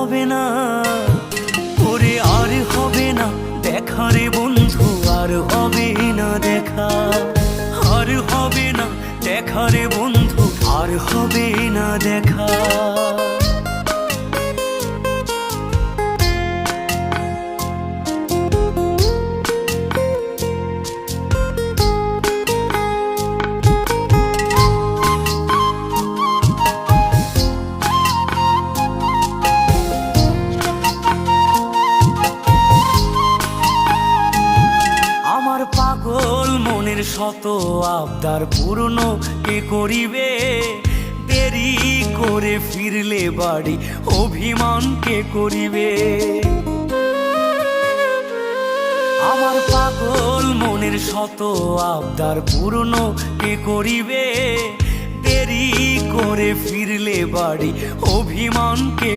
হবে না, ওরে আর হবে না দেখা রে বন্ধু, আর হবে না দেখা, আর হবে না দেখা রে বন্ধু, আর হবে না দেখা। আমার পাগল মনের শত আবদার পূর্ণ কে করিবে, দেরি করে ফিরলে বাড়ি অভিমান কে করিবে। আমার পাগল মনের শত আবদার পূর্ণ কে করিবে, দেরি করে ফিরলে বাড়ি অভিমান কে